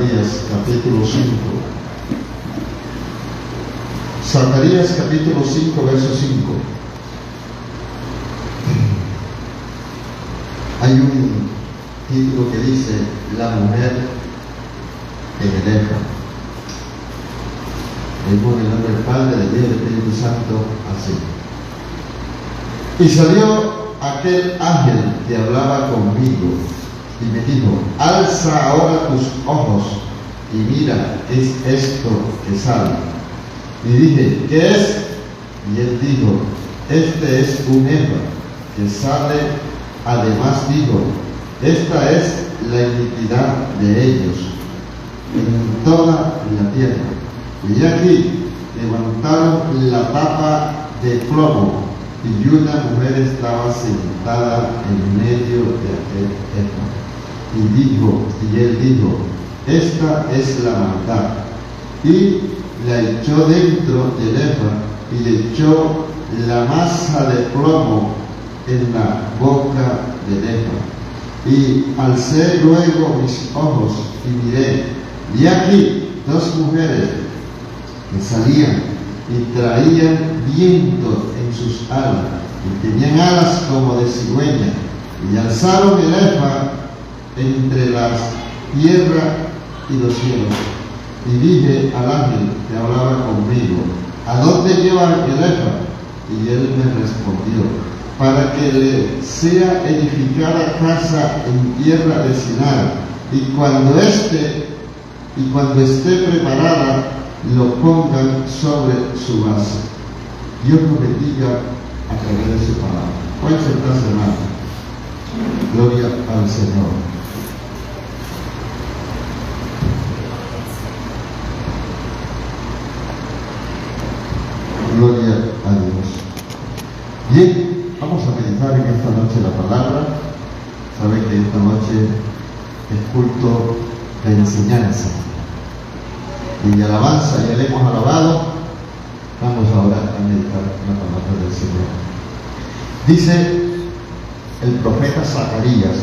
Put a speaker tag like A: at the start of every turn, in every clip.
A: Zacarías capítulo 5. Zacarías capítulo 5, verso 5. Hay un título que dice La mujer en el Efa. Leemos en el nombre del Padre, del Hijo y del Espíritu Santo, así. Y salió aquel ángel que hablaba conmigo y me dijo: alza ahora tus ojos y mira qué es esto que sale. Y dije: ¿qué es? Y él dijo: este es un Efa que sale. Además dijo: esta es la iniquidad de ellos en toda la tierra. Y aquí levantaron la tapa de plomo, y una mujer estaba sentada en medio de aquel Efa. Y él dijo: esta es la maldad. Y la echó dentro del Efa y le echó la masa de plomo en la boca del Efa. Y alcé luego mis ojos y miré, y aquí dos mujeres que salían y traían viento en sus alas, y tenían alas como de cigüeña, y alzaron el Efa entre la tierra y los cielos. Y dije al ángel que hablaba conmigo: ¿a dónde llevan el Efa? Y él me respondió: para que le sea edificada casa en tierra de Sinar, y cuando esté preparada, lo pongan sobre su base. Dios nos bendiga a través de su palabra. Pueden sentarse, hermano. Gloria al Señor. Gloria a Dios. Bien, vamos a meditar en esta noche la palabra. Saben que esta noche es culto de enseñanza y de alabanza. Ya le hemos alabado. Vamos ahora a meditar la palabra del Señor. Dice el profeta Zacarías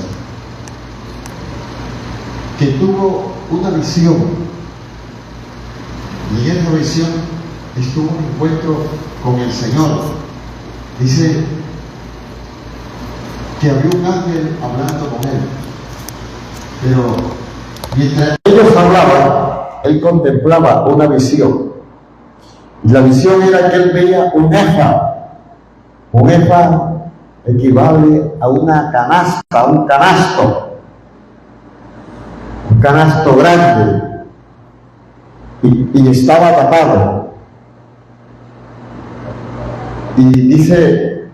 A: que tuvo una visión, y en esa visión estuvo un encuentro con el Señor. Dice que había un ángel hablando con él, pero mientras ellos hablaban, él contemplaba una visión. Y la visión era que él veía un Efa. Un Efa equivale a una canasta, un canasto grande, y estaba tapado. Y dice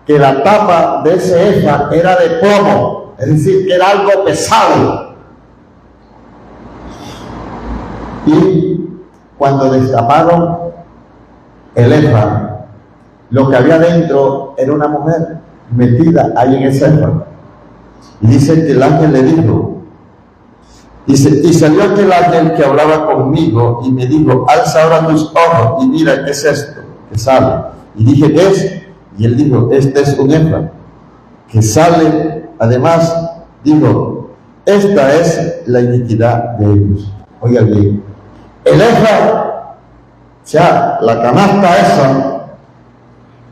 A: que la tapa de ese Efa era de plomo, es decir, que era algo pesado. Y cuando destaparon el Efa, lo que había dentro era una mujer metida ahí en ese Efa. Y dice que el ángel le dijo, dice: y salió aquel ángel que hablaba conmigo y me dijo: alza ahora tus ojos y mira qué es esto que sale. Y dije: ¿qué es? Y él dijo: este es un Efa que sale. Además dijo: esta es la iniquidad de ellos. Oiga bien, el Efa, o sea, la canasta esa,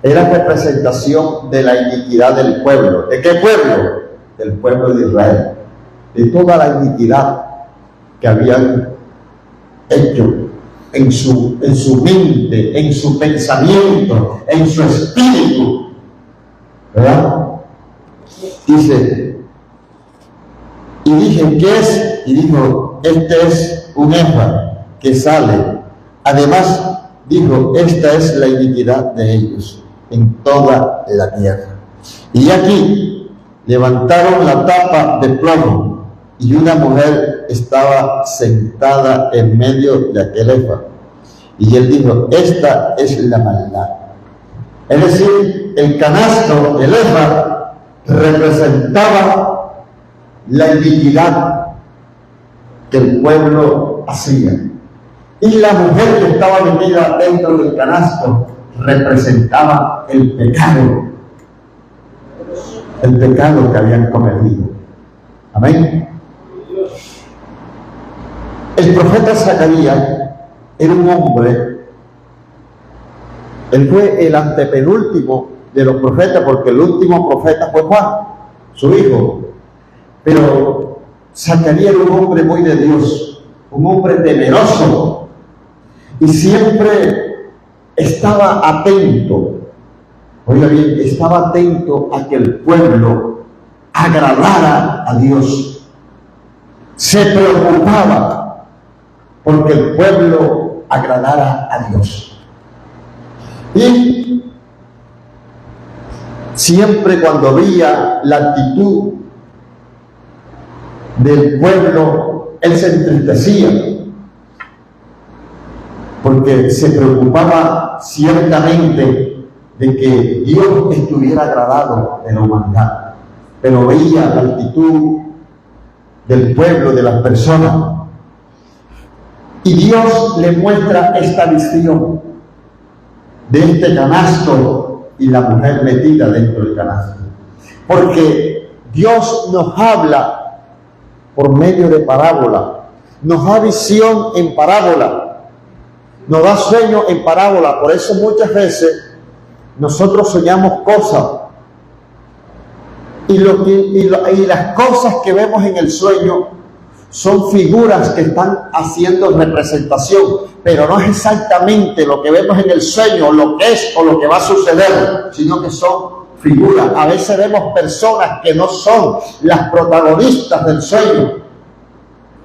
A: era representación de la iniquidad del pueblo. ¿De qué pueblo? Del pueblo de Israel. De toda la iniquidad que habían hecho en su mente, en su pensamiento, en su espíritu, ¿verdad? Dice, y dije: ¿qué es? Y dijo: este es un Efa que sale. Además dijo: esta es la iniquidad de ellos en toda la tierra. Y aquí levantaron la tapa de plomo, y una mujer estaba sentada en medio de aquel Efa. Y él dijo: esta es la maldad. Es decir, el canasto del Efa representaba la iniquidad que el pueblo hacía. Y la mujer que estaba metida dentro del canasto representaba el pecado que habían cometido. Amén. El profeta Zacarías era un hombre, él fue el antepenúltimo de los profetas, porque el último profeta fue Juan, su hijo. Pero Zacarías era un hombre muy de Dios, un hombre temeroso, y siempre estaba atento. Oiga bien, estaba atento a que el pueblo agradara a Dios. Se preocupaba porque el pueblo agradara a Dios. Y siempre cuando veía la actitud del pueblo, él se entristecía, porque se preocupaba ciertamente de que Dios estuviera agradado de la humanidad, pero veía la actitud del pueblo, de las personas, y Dios le muestra esta visión de este canasto y la mujer metida dentro del canasto, porque Dios nos habla por medio de parábola, nos da visión en parábola, nos da sueño en parábola. Por eso muchas veces nosotros soñamos cosas y las cosas que vemos en el sueño son figuras que están haciendo representación, pero no es exactamente lo que vemos en el sueño, lo que es o lo que va a suceder, sino que son figuras. A veces vemos personas que no son las protagonistas del sueño,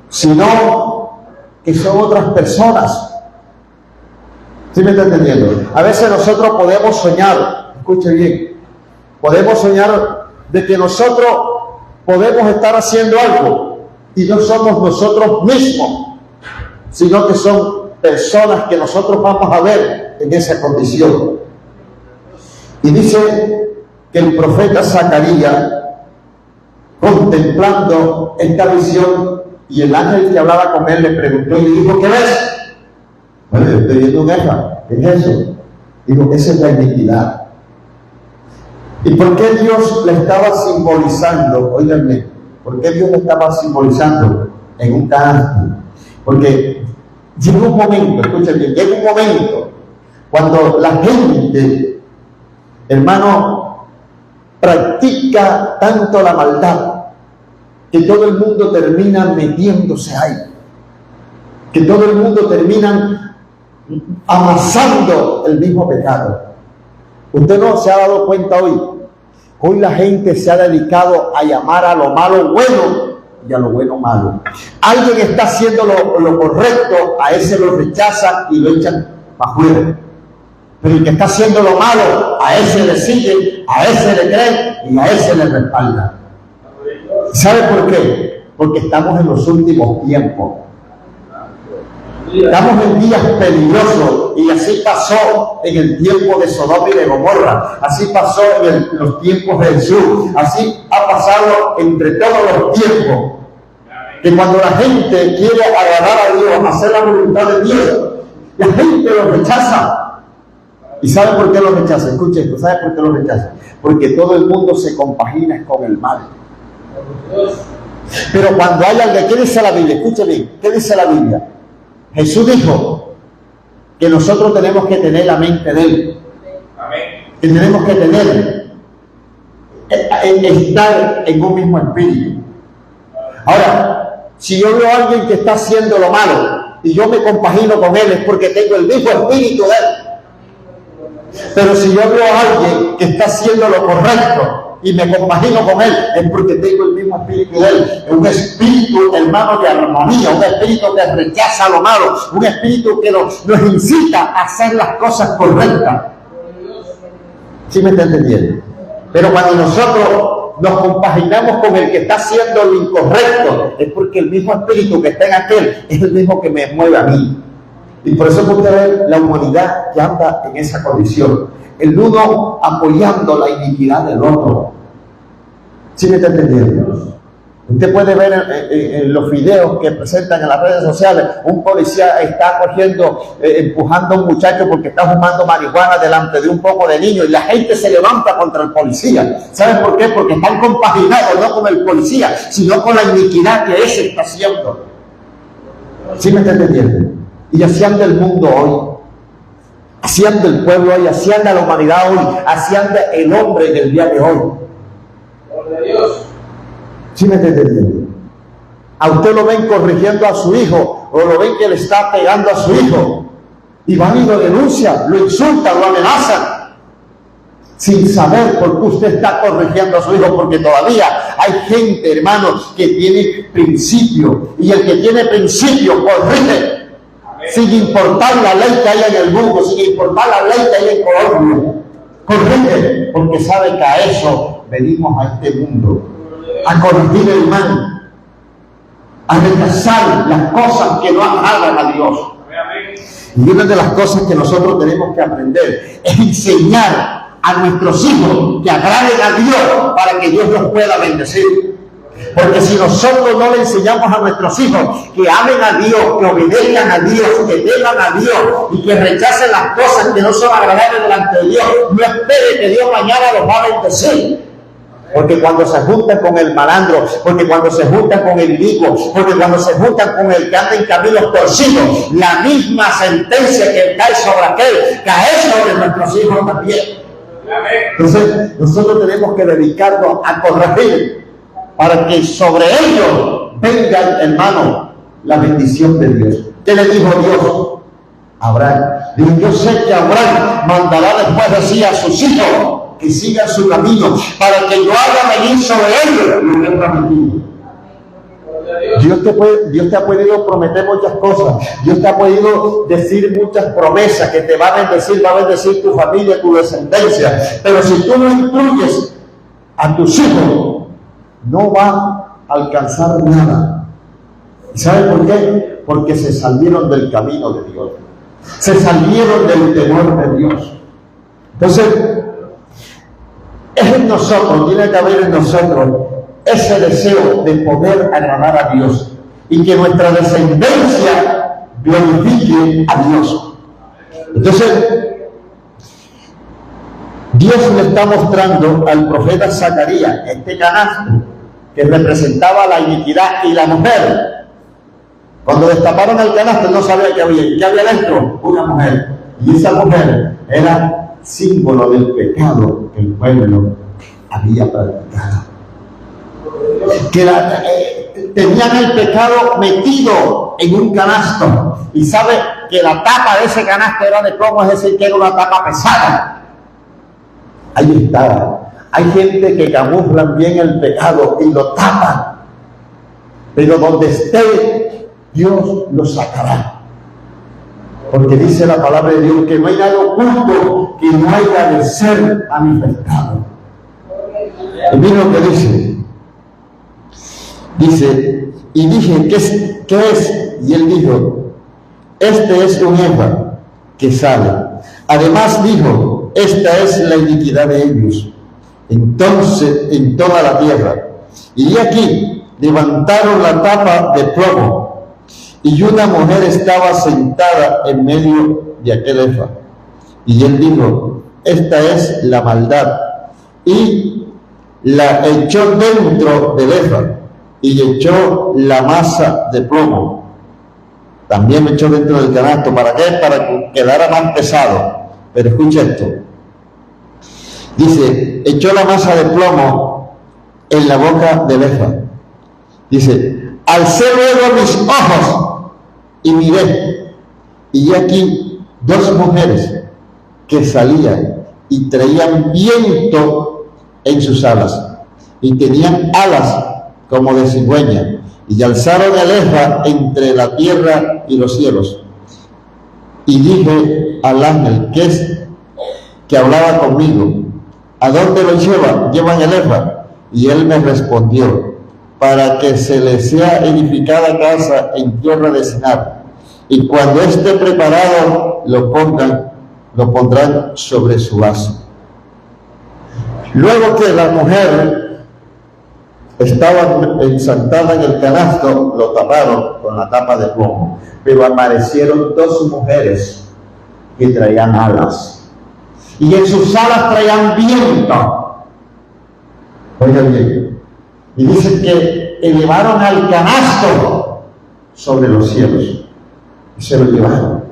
A: sino que son otras personas. ¿Sí me está entendiendo? A veces nosotros podemos soñar, escuche bien, podemos soñar de que nosotros podemos estar haciendo algo y no somos nosotros mismos, sino que son personas que nosotros vamos a ver en esa condición. Y dice que el profeta Zacarías, contemplando esta visión, y el ángel que hablaba con él le preguntó y le dijo: ¿qué ves? Bueno, yo estoy viendo un Efra. ¿Qué es eso? Digo, esa es la iniquidad. ¿Y por qué Dios le estaba simbolizando? Óiganme, ¿por qué Dios le estaba simbolizando en un canasto? Porque llega un momento, escuchen bien, llega un momento cuando la gente, hermano, practica tanto la maldad que todo el mundo termina metiéndose ahí, que todo el mundo termina amasando el mismo pecado. Usted no se ha dado cuenta hoy la gente se ha dedicado a llamar a lo malo bueno y a lo bueno malo. Alguien está haciendo lo correcto, a ese lo rechazan y lo echan para afuera. Pero el que está haciendo lo malo, a ese le siguen, a ese le creen y a ese le respaldan. ¿Sabe por qué? Porque estamos en los últimos tiempos. Estamos en días peligrosos, y así pasó en el tiempo de Sodoma y de Gomorra, así pasó en los tiempos de Jesús, así ha pasado entre todos los tiempos, que cuando la gente quiere agradar a Dios, hacer la voluntad de Dios, la gente lo rechaza. ¿Y sabe por qué lo rechaza? Escuche esto, ¿sabe por qué lo rechaza? Porque todo el mundo se compagina con el mal. Pero cuando hay algo, ¿qué dice la Biblia? Escuche bien, ¿qué dice la Biblia? Jesús dijo que nosotros tenemos que tener la mente de Él. Amén. Que tenemos que tener, estar en un mismo espíritu. Ahora, si yo veo a alguien que está haciendo lo malo y yo me compagino con él, es porque tengo el mismo espíritu de él. Pero si yo veo a alguien que está haciendo lo correcto y me compagino con él, es porque tengo el mismo espíritu de él. Es un espíritu, hermano, de armonía, un espíritu que rechaza lo malo, un espíritu que nos incita a hacer las cosas correctas. ¿Sí me está entendiendo? Pero cuando nosotros nos compaginamos con el que está haciendo lo incorrecto, es porque el mismo espíritu que está en aquel es el mismo que me mueve a mí. Y por eso usted ve la humanidad que anda en esa condición, el uno apoyando la iniquidad del otro. ¿Sí me está entendiendo? Usted puede ver en los videos que presentan en las redes sociales, un policía está cogiendo, empujando a un muchacho porque está fumando marihuana delante de un poco de niños, y la gente se levanta contra el policía. ¿Saben por qué? Porque están compaginados no con el policía, sino con la iniquidad que ese está haciendo. ¿Sí me está entendiendo? Y así anda el mundo hoy. Así anda el pueblo hoy, así anda la humanidad hoy, así anda el hombre en el día de hoy. ¿Sí me está entendiendo? A usted lo ven corrigiendo a su hijo, o lo ven que le está pegando a su hijo, y van y lo denuncian, lo insultan, lo amenazan, sin saber por qué usted está corrigiendo a su hijo, porque todavía hay gente, hermanos, que tiene principio, y el que tiene principio corrige, sin importar la ley que haya en el mundo, sin importar la ley que haya en Colombia, corrige, porque sabe que a eso venimos a este mundo, a corregir el mal, a rechazar las cosas que no agradan a Dios. Y una de las cosas que nosotros tenemos que aprender es enseñar a nuestros hijos que agraden a Dios para que Dios los pueda bendecir. Porque si nosotros no le enseñamos a nuestros hijos que amen a Dios, que obedezcan a Dios, que teman a Dios y que rechacen las cosas que no son agradables delante de Dios, no espere que Dios mañana los va a bendecir. Porque cuando se juntan con el malandro, porque cuando se juntan con el inicuo, porque cuando se juntan con el que anda en caminos torcidos, la misma sentencia que cae sobre aquel, cae sobre nuestros hijos también. Entonces, nosotros tenemos que dedicarnos a corregir para que sobre ellos venga, hermano, la bendición de Dios. ¿Qué le dijo Dios a Abraham? Dijo: yo sé que Abraham mandará después de sí a sus hijos que sigan su camino, para que yo haga venir sobre ellos lo que he prometido. Dios te ha podido prometer muchas cosas. Dios te ha podido decir muchas promesas que te va a bendecir tu familia, tu descendencia. Pero si tú no instruyes a tus hijos, no va a alcanzar nada. ¿Y sabe por qué? Porque se salieron del camino de Dios. Se salieron del temor de Dios. Entonces, es en nosotros, tiene que haber en nosotros ese deseo de poder agradar a Dios y que nuestra descendencia glorifique a Dios. Entonces, Dios le está mostrando al profeta Zacarías este canasto que representaba la iniquidad, y la mujer, cuando destaparon el canasto, no sabía qué había dentro, una mujer, y esa mujer era símbolo del pecado que el pueblo había practicado. Que tenían el pecado metido en un canasto, y sabe que la tapa de ese canasto era de plomo, es decir, que era una tapa pesada. Ahí estaba. Hay gente que camuflan bien el pecado y lo tapan, pero donde esté, Dios lo sacará. Porque dice la palabra de Dios que no hay nada oculto que no haya de ser manifestado. Y mira lo que dice. Dice: y dije, ¿qué es? Y él dijo: este es un Efa que sale. Además dijo: esta es la iniquidad de ellos, entonces en toda la tierra. Y aquí levantaron la tapa de plomo, y una mujer estaba sentada en medio de aquel Efa. Y él dijo: esta es la maldad. Y la echó dentro del Efa, y echó la masa de plomo. También echó dentro del canasto. ¿Para qué? Para que quedara más pesado. Pero escucha esto. Dice: echó la masa de plomo en la boca del Efa. Dice: alcé luego mis ojos y miré, y aquí dos mujeres que salían y traían viento en sus alas, y tenían alas como de cigüeña, y alzaron el Efa entre la tierra y los cielos. Y dije al ángel que hablaba conmigo: ¿a dónde lo llevan el Efa? Y él me respondió: para que se le sea edificada casa en tierra de Sinar, y cuando esté preparado lo pondrán sobre su vaso. Luego que la mujer estaba ensantada en el canasto, lo taparon con la tapa de plomo, pero aparecieron dos mujeres que traían alas, y en sus alas traían viento. Oigan bien, y dice que elevaron al canasto sobre los cielos. y se lo llevaron.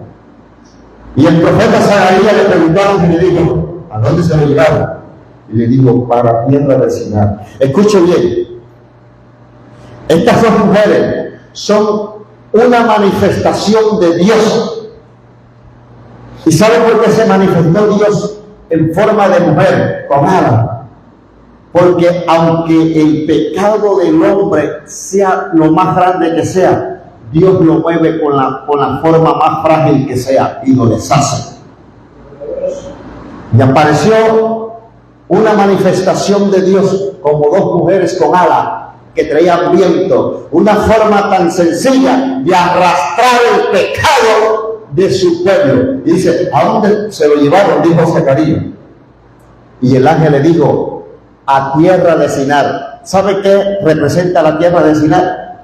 A: Y el profeta Zacarías le preguntaron y le dijo, ¿a dónde se lo llevaron? Y le dijo, para tierra de Sinar. Escuche bien, estas dos mujeres son una manifestación de Dios. ¿Y sabe por qué se manifestó Dios en forma de mujer, con alas? Porque aunque el pecado del hombre sea lo más grande que sea, Dios lo mueve con la forma más frágil que sea y lo deshace. Y apareció una manifestación de Dios como dos mujeres con alas que traían viento, una forma tan sencilla de arrastrar el pecado de su pueblo. Y dice, ¿a dónde se lo llevaron? Dijo Zacarías. Y el ángel le dijo, a tierra de Sinar. ¿Sabe qué representa la tierra de Sinar?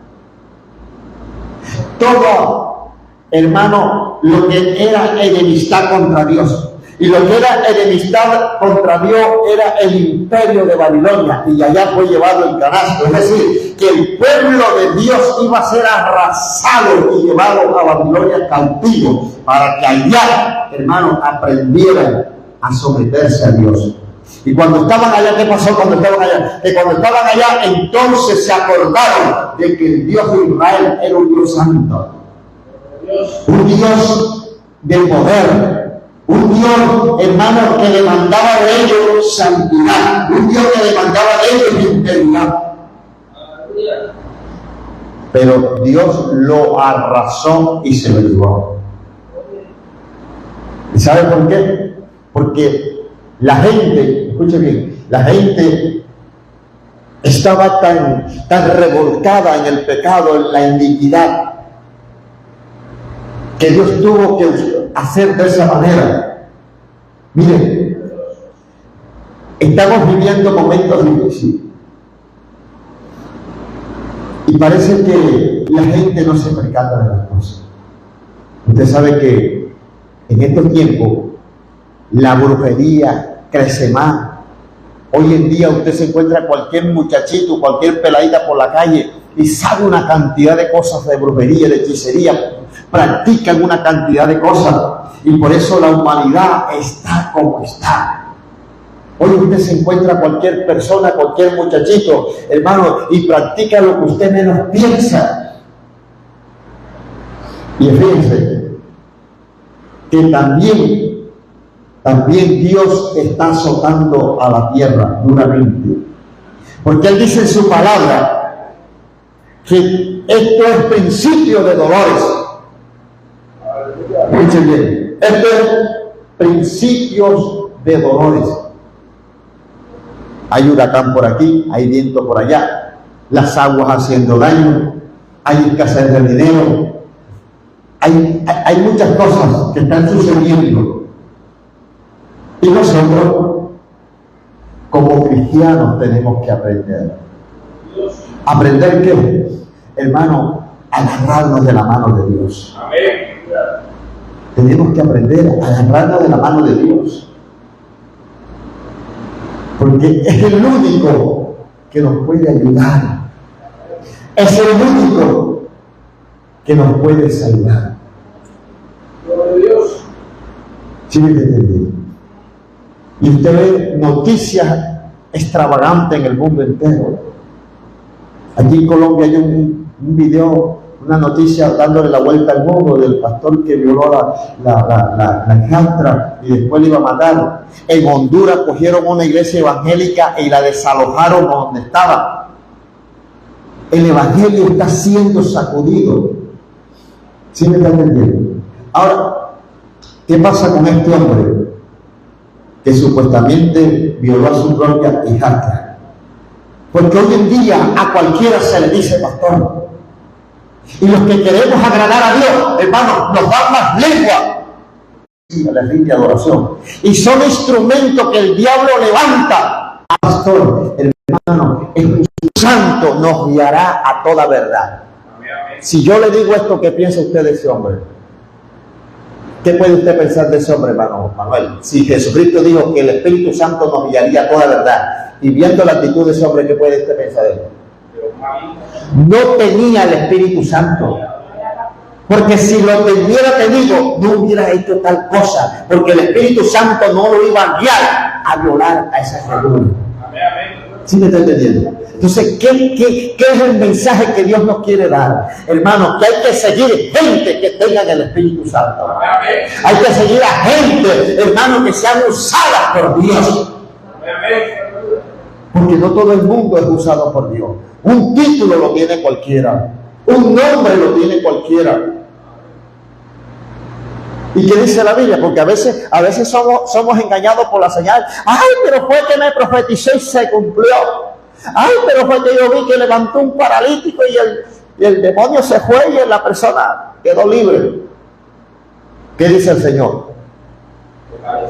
A: Todo, hermano, lo que era enemistad contra Dios. Y lo que era enemistad contra Dios era el imperio de Babilonia, y allá fue llevado en canasto. Es decir, que el pueblo de Dios iba a ser arrasado y llevado a Babilonia cautivo, para que allá, hermanos, aprendieran a someterse a Dios. Y cuando estaban allá, ¿qué pasó cuando estaban allá? Que cuando estaban allá, entonces se acordaron de que el Dios de Israel era un Dios santo, un Dios de poder, un Dios, hermano, que demandaba de ellos santidad, un Dios que demandaba de ellos integridad. Pero Dios lo arrasó y se lo llevó. ¿Y sabe por qué? Porque la gente, escuche bien, la gente estaba tan revolcada en el pecado, en la iniquidad, que Dios tuvo que hacer de esa manera. Miren, estamos viviendo momentos difíciles y parece que la gente no se percata de las cosas. Usted sabe que en estos tiempos la brujería crece más. Hoy en día usted se encuentra cualquier muchachito, cualquier peladita por la calle y sabe una cantidad de cosas de brujería, de hechicería, practican una cantidad de cosas, y por eso la humanidad está como está. Hoy usted se encuentra cualquier persona, cualquier muchachito, hermano, y practica lo que usted menos piensa. Y fíjense que también Dios está azotando a la tierra duramente, porque Él dice en su palabra que esto es principio de dolores. Escuchen bien, esto es principios de dolores. Hay huracán por aquí, hay viento por allá, las aguas haciendo daño, hay escasez de dinero, hay muchas cosas que están sucediendo. Y nosotros, como cristianos, tenemos que aprender. ¿Aprender qué? Hermano, agarrarnos de la mano de Dios. Amén. Tenemos que aprender a agarrarnos de la mano de Dios, porque es el único que nos puede ayudar, es el único que nos puede salvar. Dios. ¿Sí me entiende? Y usted ve noticias extravagantes en el mundo entero. Aquí en Colombia hay un video, una noticia dándole la vuelta al mundo del pastor que violó la hijastra y después le iba a matar. En Honduras cogieron una iglesia evangélica y la desalojaron donde estaba. El evangelio está siendo sacudido. ¿Sí me está entendiendo? Ahora, ¿qué pasa con este hombre que supuestamente violó a su propia hijastra? Porque hoy en día a cualquiera se le dice pastor. Y los que queremos agradar a Dios, hermanos, nos dan más lengua a la gente de adoración. Y son instrumentos que el diablo levanta. Pastor, hermano, el Santo nos guiará a toda verdad. Si yo le digo esto, ¿qué piensa usted de ese hombre? ¿Qué puede usted pensar de ese hombre, hermano Manuel? Si Jesucristo dijo que el Espíritu Santo nos guiaría a toda verdad, y viendo la actitud de ese hombre, ¿qué puede usted pensar de él? No tenía el Espíritu Santo. Porque si lo hubiera tenido, no hubiera hecho tal cosa, porque el Espíritu Santo no lo iba a guiar a violar a esa criatura. ¿Sí me está entendiendo? Entonces, ¿qué es el mensaje que Dios nos quiere dar? Hermanos, que hay que seguir gente que tenga el Espíritu Santo. Hay que seguir a gente, hermanos, que sean usadas por Dios. Porque no todo el mundo es usado por Dios. Un título lo tiene cualquiera. Un nombre lo tiene cualquiera. ¿Y qué dice la Biblia? Porque a veces somos engañados por la señal. Ay, pero fue que me profeticé y se cumplió. Ay, pero fue que yo vi que levantó un paralítico y el demonio se fue y la persona quedó libre. ¿Qué dice el Señor?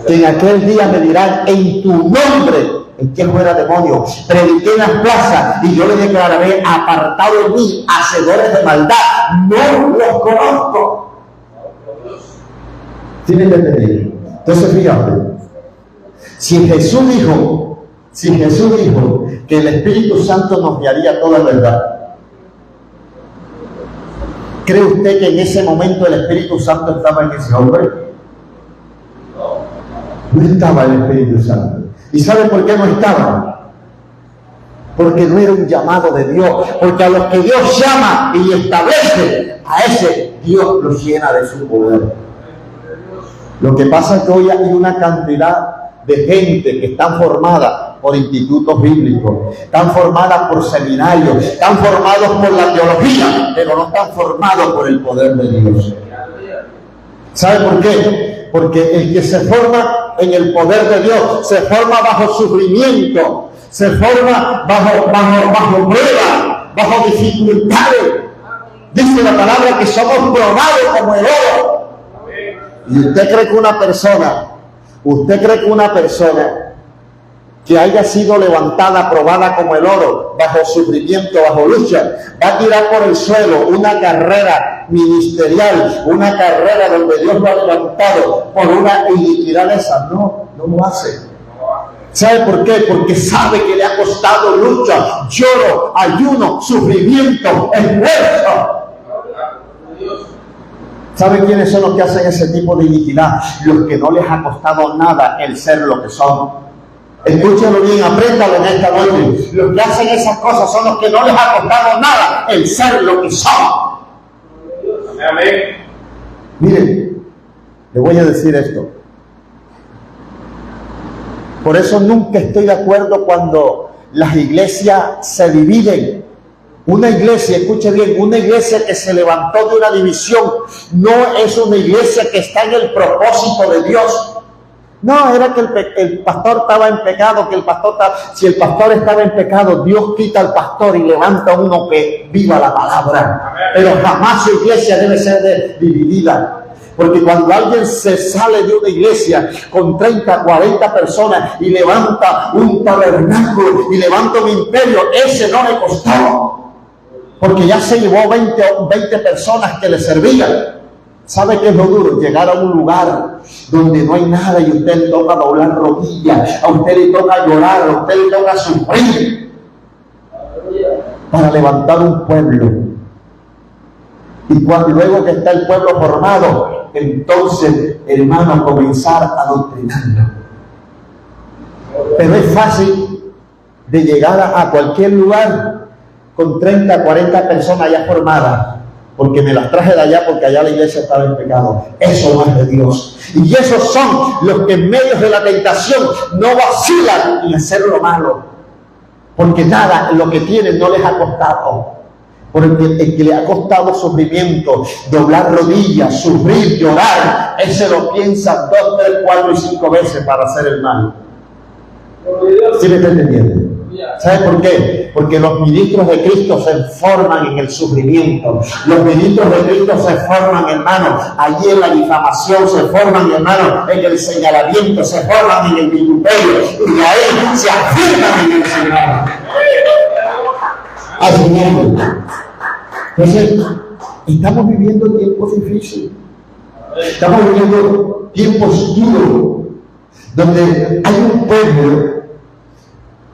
A: Que en aquel día me dirán en tu nombre, en que fuera demonio, prediqué en las plazas y yo le declararé apartado de mí, hacedores de maldad, no los conozco. ¿Sí me entendéis? Entonces fíjate, si Jesús dijo que el Espíritu Santo nos guiaría toda verdad, ¿cree usted que en ese momento el Espíritu Santo estaba en ese hombre? No estaba el Espíritu Santo. ¿Y sabe por qué no estaba? Porque no era un llamado de Dios. Porque a los que Dios llama y establece, a ese Dios los llena de su poder. Lo que pasa es que hoy hay una cantidad de gente que están formada por institutos bíblicos, están formadas por seminarios, están formados por la teología, pero no están formados por el poder de Dios. ¿Sabe por qué? Porque el que se forma en el poder de Dios se forma bajo sufrimiento, se forma bajo prueba, bajo dificultades. Dice la palabra que somos probados como el oro. Y usted cree que una persona que haya sido levantada, probada como el oro, bajo sufrimiento, bajo lucha, va a tirar por el suelo una carrera ministerial, una carrera donde Dios lo ha levantado por una iniquidad de esa? No lo hace. ¿Sabe por qué? Porque sabe que le ha costado lucha, lloro, ayuno, sufrimiento, esfuerzo. ¿Saben quiénes son los que hacen ese tipo de iniquidad? Los que no les ha costado nada el ser lo que son. Escúchenlo bien, apréndalo en esta noche. Los que hacen esas cosas son los que no les ha costado nada el ser lo que son. Amén. Miren, le voy a decir esto. Por eso nunca estoy de acuerdo cuando las iglesias se dividen. Una iglesia, escuche bien, una iglesia que se levantó de una división no es una iglesia que está en el propósito de Dios. No, era que el pastor estaba en pecado, si el pastor estaba en pecado, Dios quita al pastor y levanta a uno que viva la palabra. Pero jamás su iglesia debe ser dividida. Porque cuando alguien se sale de una iglesia con 30, 40 personas y levanta un tabernáculo y levanta un imperio, ese no le costó. Porque ya se llevó 20 personas que le servían. ¿Sabe qué es lo duro? Llegar a un lugar donde no hay nada y a usted le toca doblar rodillas, a usted le toca llorar, a usted le toca sufrir para levantar un pueblo. Y luego que está el pueblo formado, entonces, hermano, comenzar a adoctrinarlo. Pero es fácil de llegar a cualquier lugar con 30, 40 personas ya formadas, porque me las traje de allá porque allá la iglesia estaba en pecado. Eso no es de Dios. Y esos son los que en medio de la tentación no vacilan en hacer lo malo, porque nada, lo que tienen no les ha costado. Porque el que le ha costado sufrimiento, doblar rodillas, sufrir, llorar, ese lo piensa 2, 3, 4 y 5 veces para hacer el mal. ¿Sí me está entendiendo? ¿Sabe por qué? Porque los ministros de Cristo se forman en el sufrimiento. Los ministros de Cristo se forman, hermanos, allí en la difamación, se forman, hermanos, en el señalamiento, se forman en el vituperio, y ahí se afirman en el Señor. Así es. Entonces, estamos viviendo tiempos difíciles. Estamos viviendo tiempos duros, donde hay un pueblo,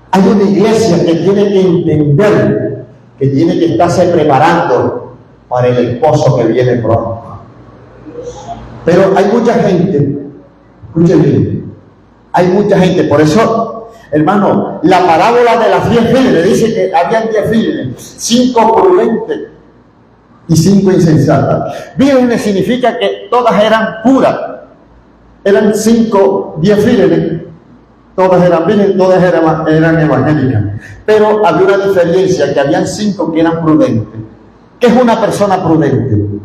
A: hay una iglesia que tiene que entender, que tiene que estarse preparando para el esposo que viene pronto. Pero hay mucha gente, escuchen bien, hay mucha gente, por eso, hermano, la parábola de las 10 vírgenes dice que habían 10 vírgenes, 5 prudentes y 5 insensatas. Vírgenes significa que todas eran puras, eran 10 vírgenes, todas eran vírgenes, todas eran evangélicas, pero había una diferencia, que habían 5 que eran prudentes. ¿Qué es una persona prudente?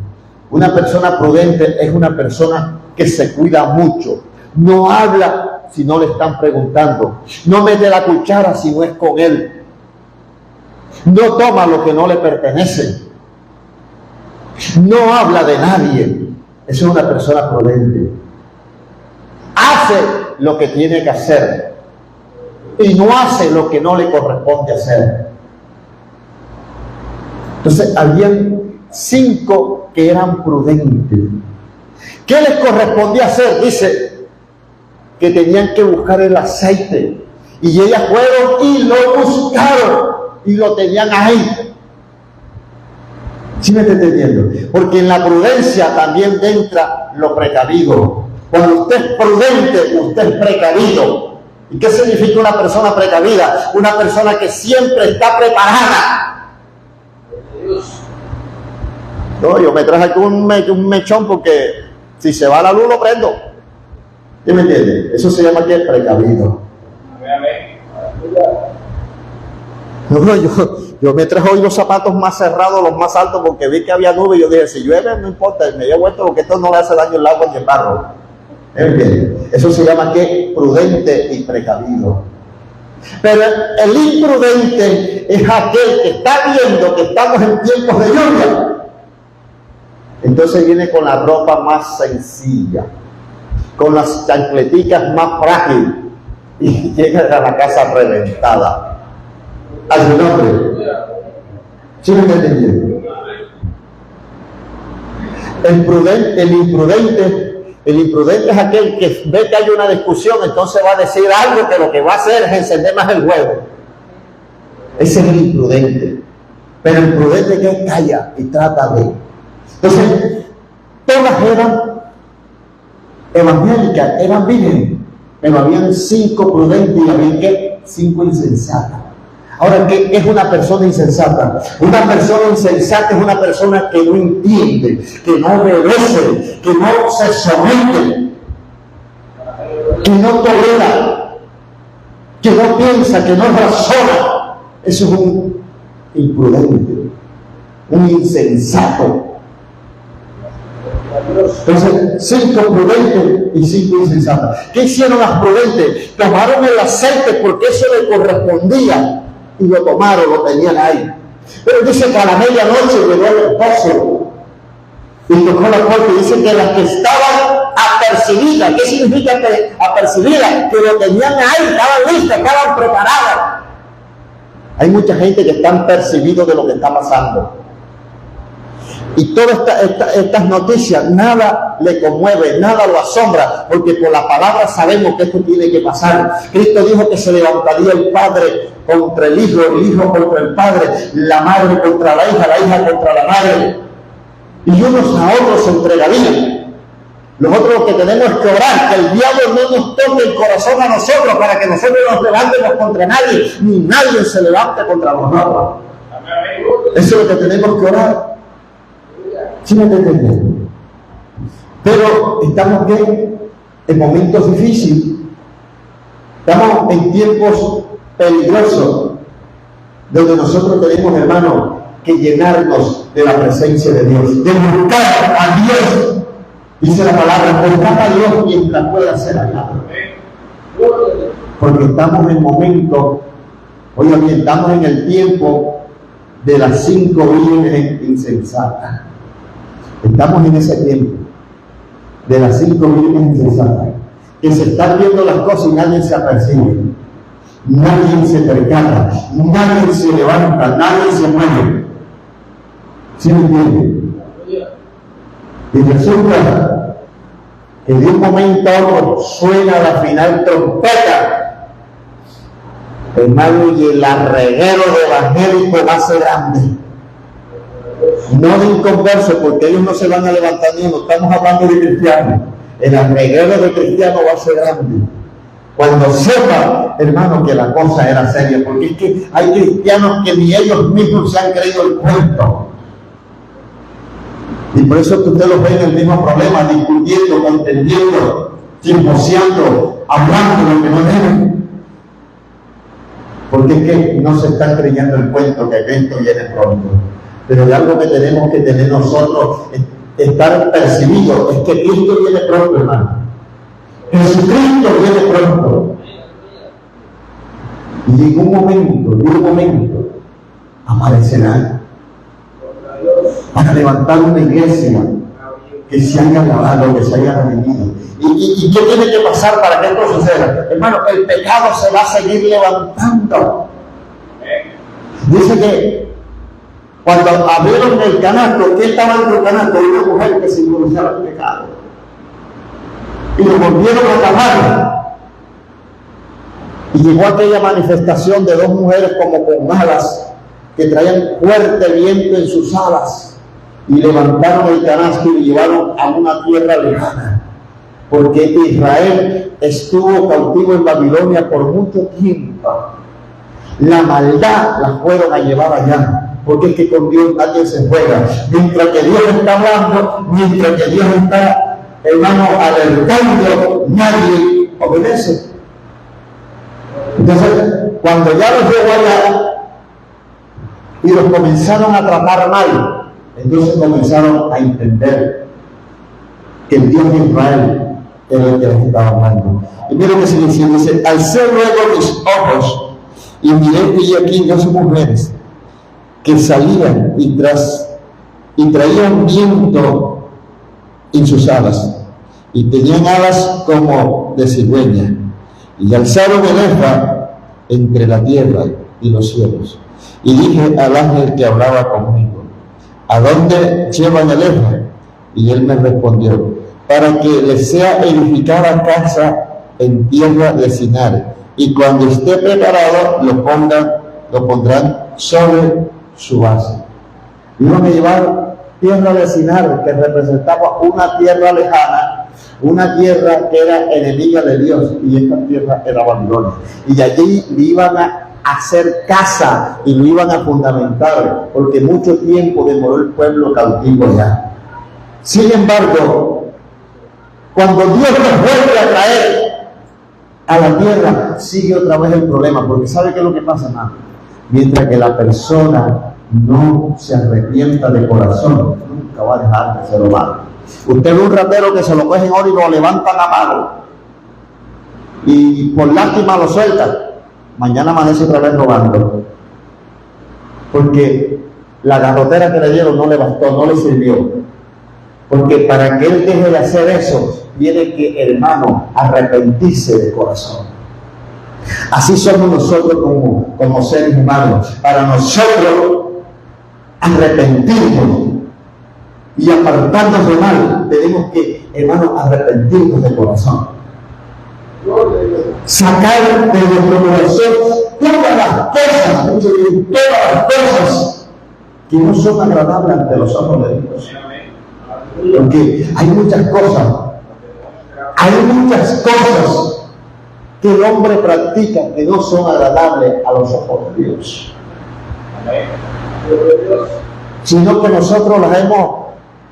A: Una persona prudente es una persona que se cuida mucho. No habla si no le están preguntando. No mete la cuchara si no es con él. No toma lo que no le pertenece. No habla de nadie. Esa es una persona prudente. Hace lo que tiene que hacer y no hace lo que no le corresponde hacer. Entonces, habían 5 que eran prudentes. ¿Qué les correspondía hacer? Dice que tenían que buscar el aceite, y ellas fueron y lo buscaron y lo tenían ahí. ¿Sí me está entendiendo? Porque en la prudencia también entra lo precavido. Cuando usted es prudente, usted es precavido. ¿Y qué significa una persona precavida? Una persona que siempre está preparada. No, yo me traje aquí un mechón porque si se va la luz lo prendo. ¿Sí me entiende? Eso se llama que es precavido. No, yo me traje hoy los zapatos más cerrados, los más altos, porque vi que había nube y yo dije, si llueve no importa, me había vuelto porque esto no le hace daño el agua ni el barro. ¿Sí me entiende? Eso se llama que prudente y precavido. Pero el imprudente es aquel que está viendo que estamos en tiempos de lluvia. Entonces viene con la ropa más sencilla, con las chancleticas más frágiles, y llega a la casa reventada. A su nombre. ¿Sí me está entendiendo? El imprudente es aquel que ve que hay una discusión, entonces va a decir algo que lo que va a hacer es encender más el huevo. Ese es el imprudente. Pero el prudente que calla y trata de... Entonces, todas eran evangélicas, eran vírgenes, pero habían 5 prudentes y había 5 insensatas. Ahora, ¿qué es una persona insensata? Una persona insensata es una persona que no entiende, que no obedece, que no se somete, que no tolera, que no piensa, que no razona. Eso es un imprudente, un insensato. Entonces, 5 prudentes y 5 insensatas. ¿Qué hicieron las prudentes? Tomaron el aceite porque eso le correspondía y lo tomaron, lo tenían ahí. Pero dice que a la medianoche llegó el esposo y tocó la puerta, y dice que las que estaban apercibidas, ¿qué significa apercibidas? Que lo tenían ahí, estaban listas, estaban preparadas. Hay mucha gente que están percibidos de lo que está pasando. Y todas estas noticias, nada le conmueve, nada lo asombra, porque por la palabra sabemos que esto tiene que pasar. Cristo dijo que se levantaría el padre contra el hijo contra el padre, la madre contra la hija contra la madre, y unos a otros se entregarían. Nosotros lo que tenemos es que orar, que el diablo no nos toque el corazón a nosotros, para que nosotros nos levantemos contra nadie, ni nadie se levante contra nosotros. Eso es lo que tenemos que orar. ¿Sí me entienden? Pero estamos en momentos difíciles, estamos en tiempos peligrosos, donde nosotros tenemos, hermanos, que llenarnos de la presencia de Dios, de buscar a Dios. Dice la palabra, buscar a Dios mientras pueda ser hallado. Porque estamos en momentos, oigan bien, estamos en el tiempo de las 5 vírgenes insensatas. Estamos en ese tiempo de las 5 vírgenes insensatas, que se están viendo las cosas y nadie se apercibe, nadie se percata, nadie se levanta, nadie se mueve. ¿Sí me entienden? Y resulta que de un momento a otro suena la final trompeta, hermano, y el arreguero de evangélico va a ser grande. No de inconversos, porque ellos no se van a levantar ni no estamos hablando de cristianos. El arreglero de cristianos va a ser grande. Cuando sepa, hermano, que la cosa era seria, porque es que hay cristianos que ni ellos mismos se han creído el cuento. Y por eso que usted los ve en el mismo problema, discutiendo, contendiendo, chismoseando, hablando lo que no deben. Porque es que no se están creyendo el cuento que Cristo viene pronto. Pero de algo que tenemos que tener nosotros, estar percibidos, es que Cristo viene pronto, hermano. Jesucristo viene pronto. Y en un momento, aparecerá para levantar una iglesia que se haya lavado, que se haya redimido. ¿Y qué tiene que pasar para que esto suceda? Hermano, el pecado se va a seguir levantando. Dice que cuando abrieron el canasto, ¿qué estaba en el canasto? Una mujer que simbolizaba el pecado. Y lo volvieron a tapar. Y llegó aquella manifestación de dos mujeres como con alas, que traían fuerte viento en sus alas, y levantaron el canasto y lo llevaron a una tierra lejana, porque Israel estuvo cautivo en Babilonia por mucho tiempo. La maldad la fueron a llevar allá, porque es que con Dios nadie se juega. Mientras que Dios está hablando, mientras que Dios está, hermano, alertando, nadie obedece. Entonces, cuando ya los llevó allá y los comenzaron a tratar mal, entonces comenzaron a entender que el Dios de Israel era el que les estaba hablando. Y mira lo que se dice, alcé luego mis ojos y miré que aquí dos mujeres que salían y traían viento en sus alas, y tenían alas como de cigüeña, y alzaron el efa entre la tierra y los cielos. Y dije al ángel que hablaba conmigo, ¿a dónde llevan el efa? Y él me respondió, para que les sea edificada casa en tierra de Sinar, y cuando esté preparado lo pondrán sobre su base. Iban a llevar tierra de Sinar, que representaba una tierra lejana, una tierra que era enemiga de Dios, y esta tierra era Babilonia. Y allí le iban a hacer casa y lo iban a fundamentar, porque mucho tiempo demoró el pueblo cautivo allá. Sin embargo, cuando Dios nos vuelve a traer a la tierra, sigue otra vez el problema, porque ¿sabe qué es lo que pasa, hermano? Mientras que la persona no se arrepienta de corazón, nunca va a dejar de ser humano. Usted ve un ratero que se lo cogen ahora y lo levantan a mano, y por lástima lo sueltan, mañana amanece otra vez robando, porque la garrotera que le dieron no le bastó, no le sirvió. Porque para que él deje de hacer eso, tiene que, hermano, arrepentirse de corazón. Así somos nosotros como seres humanos. Para nosotros arrepentirnos y apartarnos de mal, tenemos que, hermano, arrepentirnos de corazón. Sacar de nuestro corazón todas las cosas que no son agradables ante los ojos de Dios. Porque hay muchas cosas que el hombre practica que no son agradables a los ojos de Dios, sino que nosotros las hemos,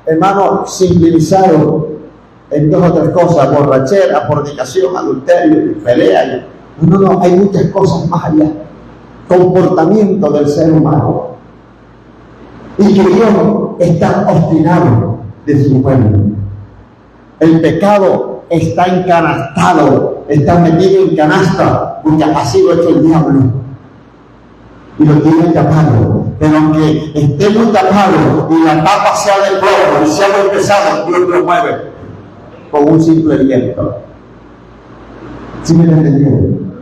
A: hermano, simbolizado en dos o tres cosas: borrachera, fornicación, adulterio, pelea. No, hay muchas cosas más allá. Comportamiento del ser humano, y que Dios está obstinado de su pueblo. El pecado está encanastado, está metido en canasta, porque así lo ha hecho el diablo y lo tiene tapado. Pero aunque esté muy tapado y la tapa sea de plomo y sea muy pesado, Dios lo mueve con un simple viento. ¿Sí me entendieron?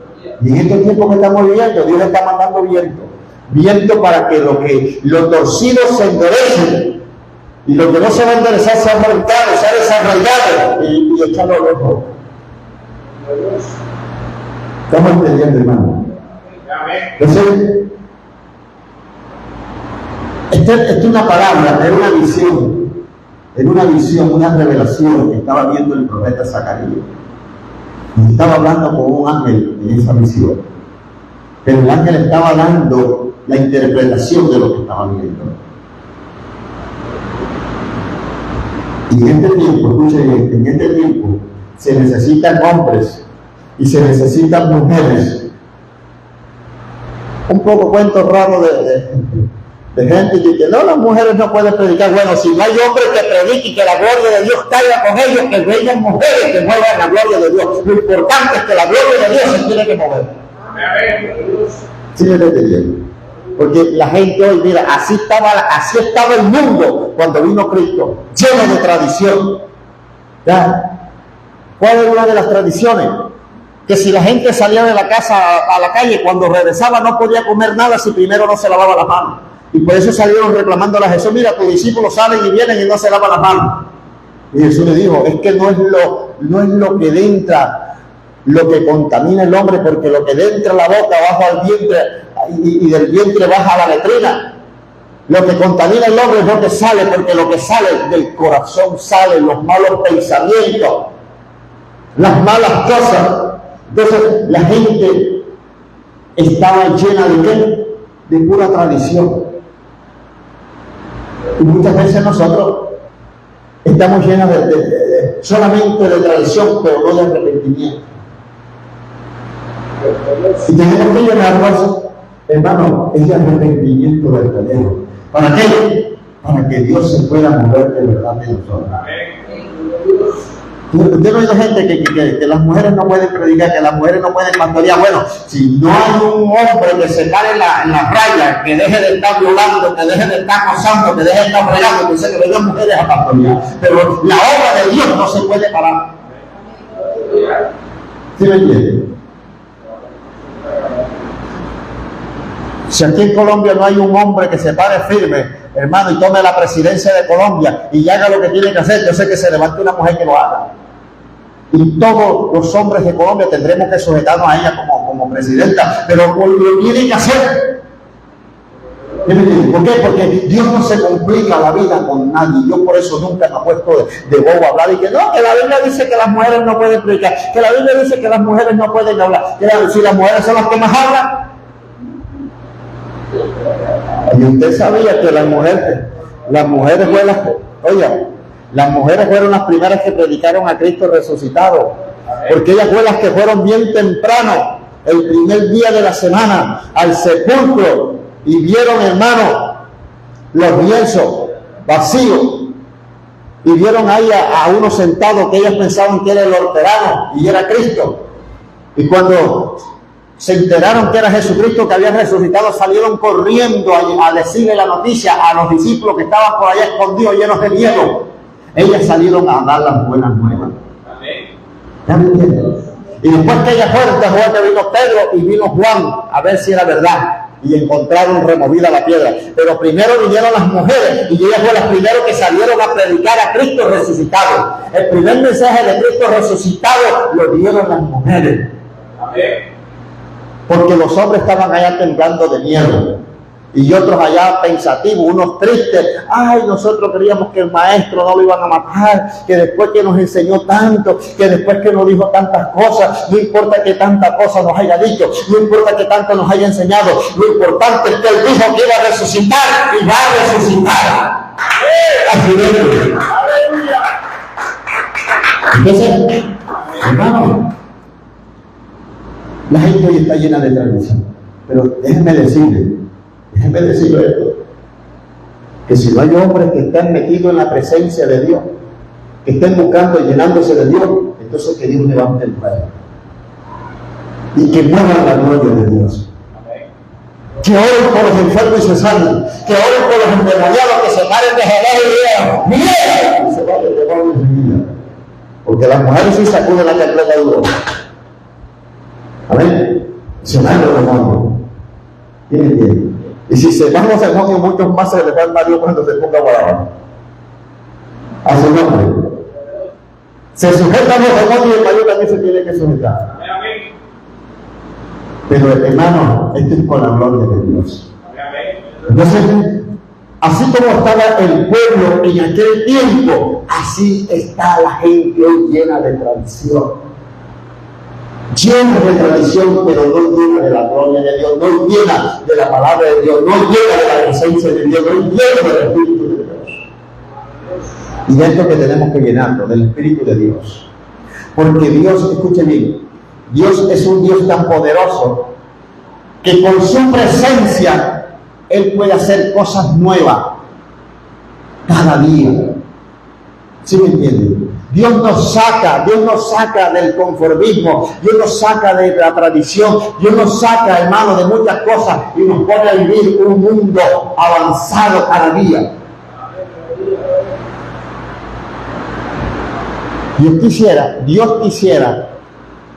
A: Y en estos tiempos que estamos viviendo, Dios está mandando viento para que lo torcido se enderece, y lo que no se va a enderezar se ha arrancado, se ha desarraigado y echarlo lejos. ¿Estamos entendiendo, hermano? Entonces, Esta es una palabra, es una visión. En una visión, una revelación que estaba viendo el profeta Zacarías. Y estaba hablando con un ángel en esa visión. Pero el ángel estaba dando la interpretación de lo que estaba viendo. Y en este tiempo, escuchen, en este tiempo se necesitan hombres y se necesitan mujeres. Un poco cuento raro de gente que no, las mujeres no pueden predicar. Bueno, si no hay hombres que prediquen, que la gloria de Dios caiga con ellos, que vengan mujeres que muevan la gloria de Dios. Lo importante es que la gloria de Dios se tiene que mover. Sí, me entienden. Porque la gente hoy, mira, así estaba el mundo cuando vino Cristo, lleno de tradición. ¿Ya? ¿Cuál es una de las tradiciones? Que si la gente salía de la casa a la calle, cuando regresaba no podía comer nada si primero no se lavaba las manos. Y por eso salieron reclamando a Jesús: mira, tus discípulos salen y vienen y no se lavan las manos. Y Jesús le dijo: es que no es lo que entra lo que contamina el hombre, porque lo que entra a la boca baja al vientre y del vientre baja a la letrina. Lo que contamina el hombre es lo que sale, porque lo que sale del corazón salen los malos pensamientos, las malas cosas. Entonces la gente estaba llena de ¿qué? De pura tradición. Y muchas veces nosotros estamos llenos solamente de tradición, pero no de arrepentimiento. Y tenemos que llenarnos, hermano, es de arrepentimiento verdadero. ¿Para qué? Para que Dios se pueda mover de verdad de nosotros. Usted no hay gente que las mujeres no pueden predicar, que las mujeres no pueden pastorear. Bueno, si no hay un hombre que se pare en la raya, que deje de estar violando, que deje de estar acosando, que deje de estar fregando, que dice que vengan mujeres a pastorear. Pero la obra de Dios no se puede parar. ¿Sí me entiende? Si aquí en Colombia no hay un hombre que se pare firme, hermano, y tome la presidencia de Colombia y haga lo que tiene que hacer, yo sé que se levante una mujer que lo haga. Y todos los hombres de Colombia tendremos que sujetarnos a ella como presidenta, pero lo tienen que hacer. ¿Por qué? Porque Dios no se complica la vida con nadie. Yo por eso nunca me he puesto de bobo a hablar y que no, que la Biblia dice que las mujeres no pueden predicar, que la Biblia dice que las mujeres no pueden hablar, que si las mujeres son las que más hablan. Y usted sabía que las mujeres fueron las primeras que predicaron a Cristo resucitado, porque ellas fueron las que fueron bien temprano, el primer día de la semana, al sepulcro, y vieron, hermano, los lienzos vacíos, y vieron ahí a uno sentado que ellas pensaban que era el hortelano y era Cristo. Y cuando se enteraron que era Jesucristo que había resucitado, salieron corriendo a decirle la noticia a los discípulos que estaban por allá escondidos, llenos de miedo. Ellas salieron a dar las buenas nuevas. ¿Ya me entienden? Y después que ellas fueron, después que vino Pedro y vino Juan a ver si era verdad, y encontraron removida la piedra. Pero primero vinieron las mujeres, y ellas fueron las primeras que salieron a predicar a Cristo resucitado. El primer mensaje de Cristo resucitado lo dieron las mujeres. Amén. Porque los hombres estaban allá temblando de miedo y otros allá pensativos, unos tristes. Ay, nosotros creíamos que el maestro no lo iban a matar, que después que nos enseñó tanto, que después que nos dijo tantas cosas, no importa que tanta cosa nos haya dicho, no importa que tanto nos haya enseñado, lo importante es que él dijo que iba a resucitar y va a resucitar. Entonces, hermano, la gente hoy está llena de tradición, pero déjenme decirle esto, que si no hay hombres que estén metidos en la presencia de Dios, que estén buscando y llenándose de Dios, entonces que Dios levante el pueblo y que muevan la gloria de Dios. Que oren por los enfermos y se sanen, que oren por los endemoniados, que se paren de Jerez y digan: ¡Mira! Y se van de demonio enseguida, porque las mujeres sí sacuden la completa duro. Amén. Se van los demonios. ¿Quién entiende? Y si se van los demonios, muchos más se les va el marido cuando se ponga guarabano. A su nombre. Se sujetan los demonios y el marido también se tiene que sujetar. Pero hermano, esto es por la gloria de Dios. Entonces, Así como estaba el pueblo en aquel tiempo, así está la gente hoy llena de tradición. Llena de tradición, pero no llena de la gloria de Dios, no llena de la palabra de Dios, no llena de la presencia de Dios, no llena del Espíritu de Dios. Y de esto que tenemos que llenarlo, del Espíritu de Dios. Porque Dios, escuchen bien, Dios es un Dios tan poderoso que con su presencia Él puede hacer cosas nuevas cada día. ¿Sí me entienden? Dios nos saca del conformismo, Dios nos saca de la tradición, Dios nos saca, hermano, de muchas cosas y nos pone a vivir un mundo avanzado cada día. Dios quisiera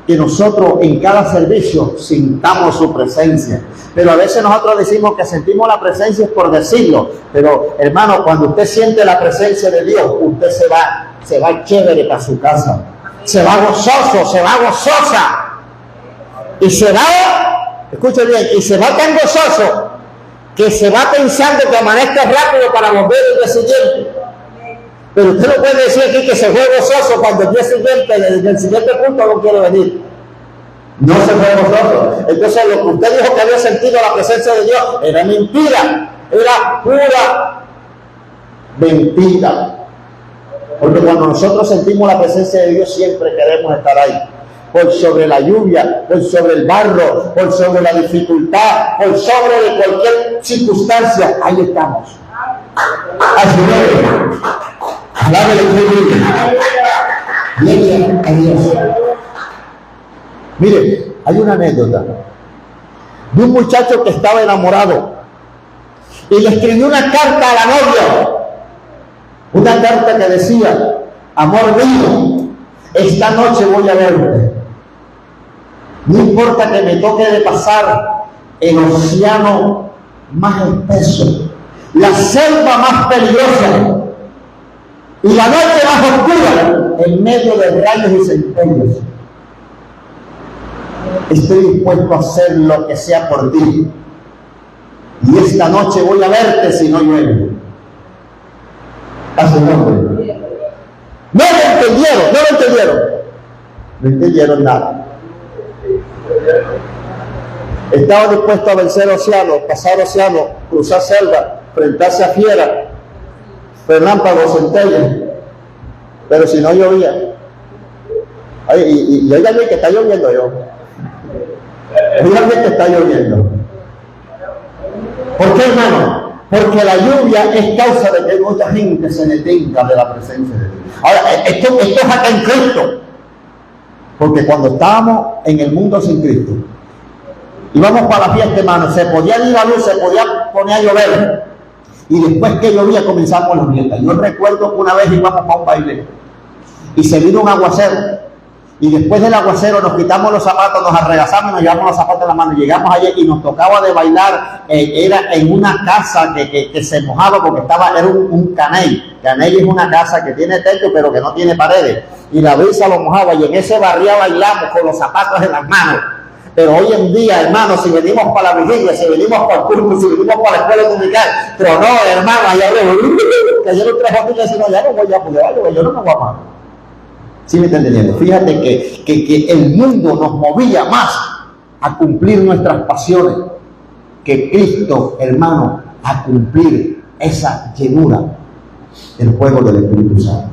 A: que nosotros en cada servicio sintamos su presencia. Pero a veces nosotros decimos que sentimos la presencia es por decirlo. Pero hermano, cuando usted siente la presencia de Dios, usted se va chévere para su casa. Se va gozoso, se va gozosa. Y se va, escuche bien, y se va tan gozoso que se va pensando que amanezca rápido para volver el día siguiente. Pero usted no puede decir aquí que se fue gozoso cuando el día siguiente, desde el siguiente punto no quiere venir. No se fue gozoso. Entonces lo que usted dijo que había sentido la presencia de Dios era mentira, era pura mentira. Porque cuando nosotros sentimos la presencia de Dios siempre queremos estar ahí. Por sobre la lluvia, por sobre el barro, por sobre la dificultad, por sobre de cualquier circunstancia, ahí estamos. Así es. Alábele, gloria a Dios. Mire, hay una anécdota de un muchacho que estaba enamorado y le escribió una carta a la novia. Una carta que decía: amor mío, esta noche voy a verte. No importa que me toque de pasar el océano más espeso, la selva más peligrosa y la noche más oscura, en medio de rayos y centellas. Estoy dispuesto a hacer lo que sea por ti. Y esta noche voy a verte si no llueve. A su nombre. No lo entendieron nada. Estaba dispuesto a vencer océanos, pasar océanos, cruzar selva, enfrentarse a fieras, relámpagos, centellas, pero si no llovía. Y oigan bien que está lloviendo yo. Oigan bien que está lloviendo. ¿Por qué, hermano? Porque la lluvia es causa de que mucha gente se detenga de la presencia de Dios. Ahora, esto es acá en Cristo. Porque cuando estábamos en el mundo sin Cristo, íbamos para la fiesta, hermano, se podía ir la luz, se podía poner a llover. Y después que llovía comenzamos las fiestas. Yo recuerdo que una vez íbamos para un baile y se vino un aguacero. Y después del aguacero nos quitamos los zapatos, nos arregazamos y nos llevamos los zapatos en la mano. Llegamos allí y nos tocaba de bailar. Era en una casa que se mojaba porque era un caney. Caney es una casa que tiene techo pero que no tiene paredes. Y la brisa lo mojaba y en ese barrio bailamos con los zapatos en las manos. Pero hoy en día, hermano, si venimos para la vigilia, si venimos para el culto, si venimos para la escuela dominical, pero no, hermano, allá arriba, cayeron tres botellas y no, ya no voy a poder, yo no me voy a amar. ¿Sí me está entendiendo? Fíjate que el mundo nos movía más a cumplir nuestras pasiones que Cristo, hermano, a cumplir esa llenura del fuego del Espíritu Santo.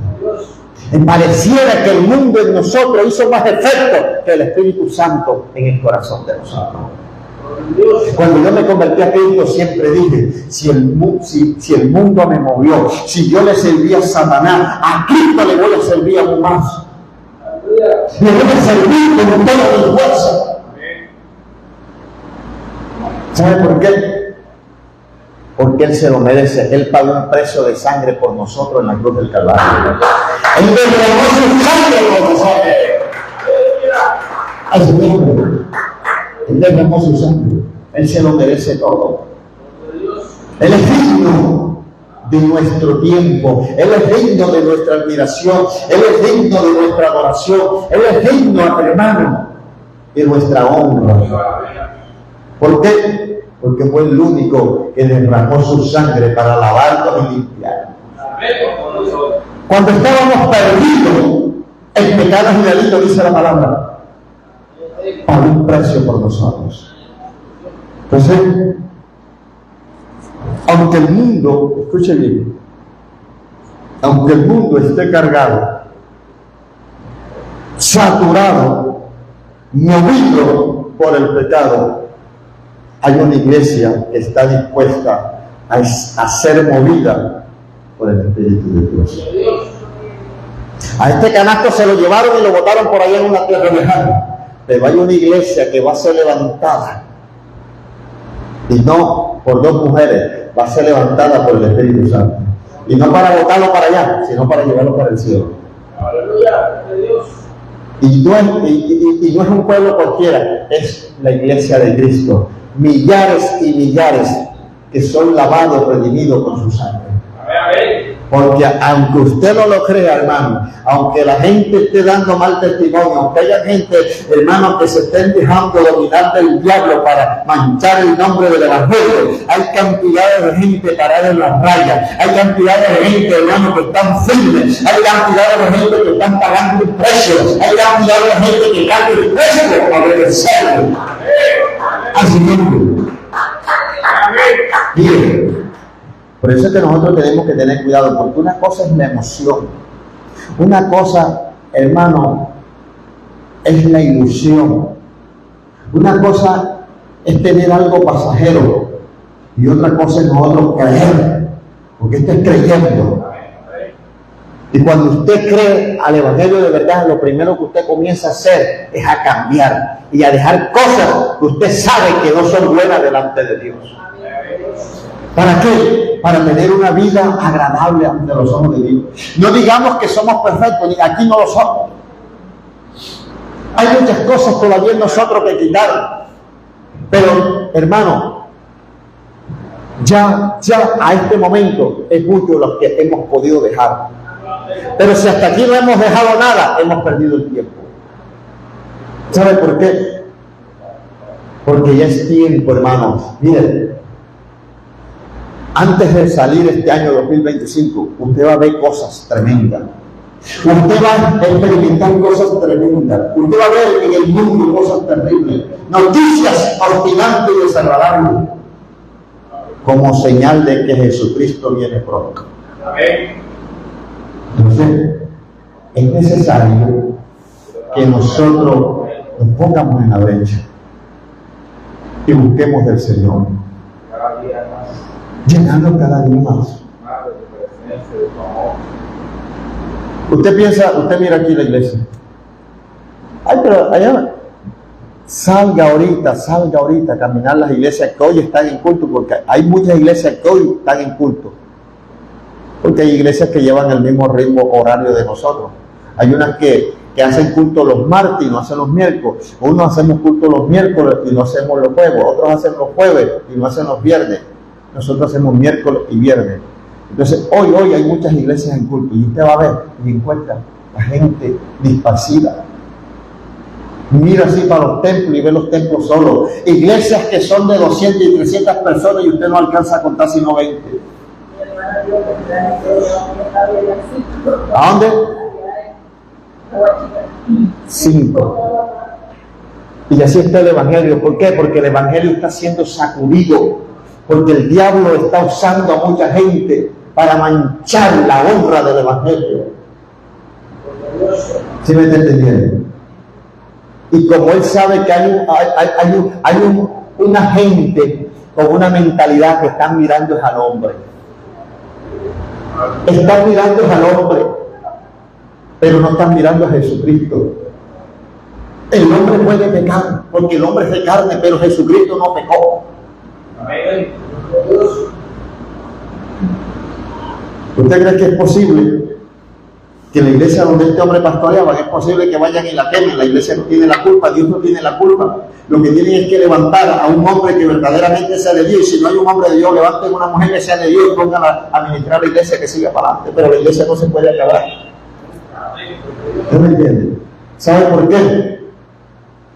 A: Me pareciera que el mundo en nosotros hizo más efecto que el Espíritu Santo en el corazón de nosotros. Cuando yo me convertí a Cristo siempre dije, si el mundo me movió, si yo le servía a Satanás, a Cristo le voy a servir aún más. Le voy a servir con toda mi fuerza. ¿Sabe por qué? Porque Él se lo merece. Él pagó un precio de sangre por nosotros en la cruz del Calvario. Él derramó su sangre por nosotros. A su nombre. Él derramó su sangre. Él se lo merece todo. Él es digno de nuestro tiempo. Él es digno de nuestra admiración. Él es digno de nuestra adoración. Él es digno, hermano, de nuestra honra. ¿Por qué? porque fue el único que derramó su sangre para lavarnos y limpiarnos. Cuando estábamos perdidos en pecados y delitos, dice la palabra, pagó un precio por nosotros. Entonces, aunque el mundo, escuche bien, aunque el mundo esté cargado, saturado, movido por el pecado, hay una iglesia que está dispuesta a ser movida por el Espíritu de Dios. A este canasto se lo llevaron y lo botaron por allá en una tierra lejana, pero hay una iglesia que va a ser levantada, y no por dos mujeres, va a ser levantada por el Espíritu Santo, y no para botarlo para allá, sino para llevarlo para el cielo. Aleluya, Dios. Y no es un pueblo cualquiera, es la iglesia de Cristo. Millares y millares que son lavados, redimidos con su sangre. Porque aunque usted no lo crea, hermano, aunque la gente esté dando mal testimonio, aunque haya gente, hermano, que se estén dejando dominar del diablo para manchar el nombre del Evangelio, hay cantidades de gente parada en las rayas, hay cantidades de gente, hermano, que están firmes, hay cantidades de gente que están pagando un precio, hay cantidades de gente que paga el precio para obedecerlo al Señor. Bien. Por eso es que nosotros tenemos que tener cuidado, porque una cosa es la emoción, una cosa, hermano, es la ilusión, una cosa es tener algo pasajero y otra cosa es nosotros creer, porque esto es creyendo. Y cuando usted cree al Evangelio de verdad, lo primero que usted comienza a hacer es a cambiar y a dejar cosas que usted sabe que no son buenas delante de Dios. ¿Para qué? Para tener una vida agradable ante los ojos de Dios. No digamos que somos perfectos, aquí no lo somos. Hay muchas cosas todavía en nosotros que quitar. Pero, hermano, ya a este momento es mucho lo que hemos podido dejar. Pero si hasta aquí no hemos dejado nada, hemos perdido el tiempo. ¿Sabe por qué? Porque ya es tiempo, hermanos. Miren, antes de salir este año 2025, usted va a ver cosas tremendas. Usted va a experimentar cosas tremendas. Usted va a ver en el mundo cosas terribles. Noticias fascinantes y desagradables. Como señal de que Jesucristo viene pronto. Entonces, es necesario que nosotros nos pongamos en la brecha y busquemos del Señor. Llenando cada día más. Usted piensa, usted mira aquí la iglesia. Ay, pero allá, salga ahorita a caminar las iglesias que hoy están en culto, porque hay muchas iglesias que hoy están en culto. Porque hay iglesias que llevan el mismo ritmo horario de nosotros. Hay unas que hacen culto los martes y no hacen los miércoles. Unos hacemos culto los miércoles y no hacemos los jueves. Otros hacen los jueves y no hacen los viernes. Nosotros hacemos miércoles y viernes. Entonces, hoy hay muchas iglesias en culto y usted va a ver y encuentra la gente disparsida. Mira así para los templos y ve los templos solos. Iglesias que son de 200 y 300 personas y usted no alcanza a contar sino 20. ¿A dónde? 5. Y así está el Evangelio. ¿Por qué? Porque el Evangelio está siendo sacudido. Porque el diablo está usando a mucha gente para manchar la honra del Evangelio. ¿Sí me está entendiendo? Y como él sabe que hay una gente con una mentalidad que están mirando al hombre. Están mirando al hombre, pero no están mirando a Jesucristo. El hombre puede pecar, porque el hombre es de carne, pero Jesucristo no pecó. ¿Usted cree que es posible que la iglesia donde este hombre pastoreaba, es posible que vayan y la quemen? La iglesia no tiene la culpa, Dios no tiene la culpa. Lo que tienen es que levantar a un hombre que verdaderamente sea de Dios. Y si no hay un hombre de Dios, levanten una mujer que sea de Dios y pongan a administrar la iglesia que siga para adelante. Pero la iglesia no se puede acabar. ¿No me entienden? ¿Sabe por qué?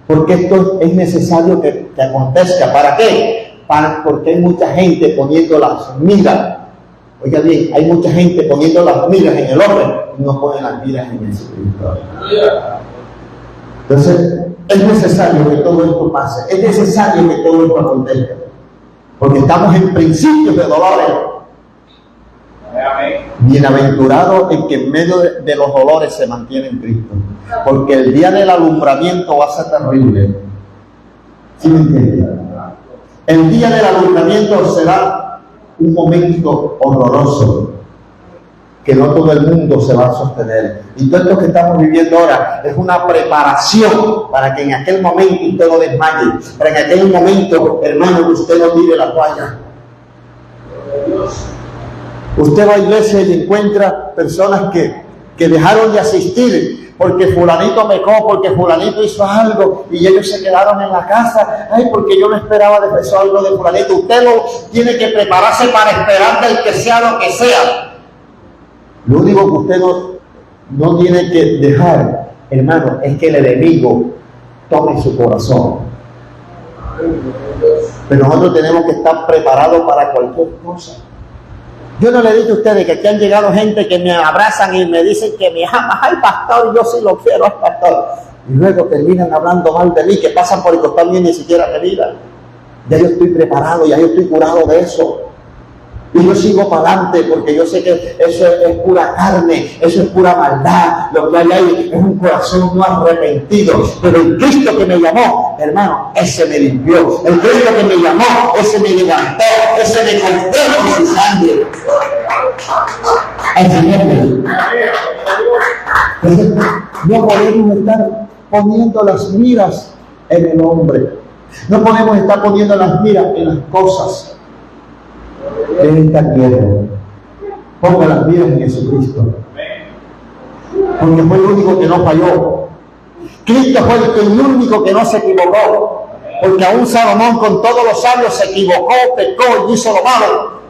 A: Porque esto es necesario que acontezca. ¿Para qué? porque hay mucha gente poniendo las miras. Oiga bien, hay mucha gente poniendo las miras en el hombre y no ponen las miras en Jesucristo. Entonces, es necesario que todo esto pase, es necesario que todo esto acontezca, porque estamos en principios de dolores. Bienaventurado el que en medio de los dolores se mantiene en Cristo, porque el día del alumbramiento va a ser terrible. ¿Sí me entienden? El día del alumbramiento será un momento horroroso, que no todo el mundo se va a sostener. Y todo esto que estamos viviendo ahora es una preparación para que en aquel momento usted no desmaye, para que en aquel momento, hermano, usted no tire la toalla. Usted va a iglesia y encuentra personas que dejaron de asistir porque fulanito pecó, porque fulanito hizo algo y ellos se quedaron en la casa. Ay, porque yo no esperaba de eso algo de fulanito. Usted no tiene que prepararse para esperar del que sea lo que sea. Lo único que usted no tiene que dejar, hermano, es que el enemigo tome su corazón. Pero nosotros tenemos que estar preparados para cualquier cosa. Yo no le he dicho a ustedes que aquí han llegado gente que me abrazan y me dicen que me aman. Ay, pastor, yo sí lo quiero, ay, pastor. Y luego terminan hablando mal de mí, que pasan por el costado mío y ni siquiera me miran. Ya yo estoy preparado, ya yo estoy curado de eso. Y yo sigo para adelante porque yo sé que eso es pura carne, eso es pura maldad. Lo que hay ahí es un corazón no arrepentido. Pero el Cristo que me llamó, hermano, ese me limpió. El Cristo que me llamó, ese me levantó, ese me compró con su sangre. Entonces, no podemos estar poniendo las miras en el hombre. No podemos estar poniendo las miras en las cosas. Debe estar quieto. Ponga las miras en Jesucristo. Porque fue el único que no falló. Cristo fue el único que no se equivocó. Porque aún Salomón con todos los sabios se equivocó, pecó y hizo lo malo.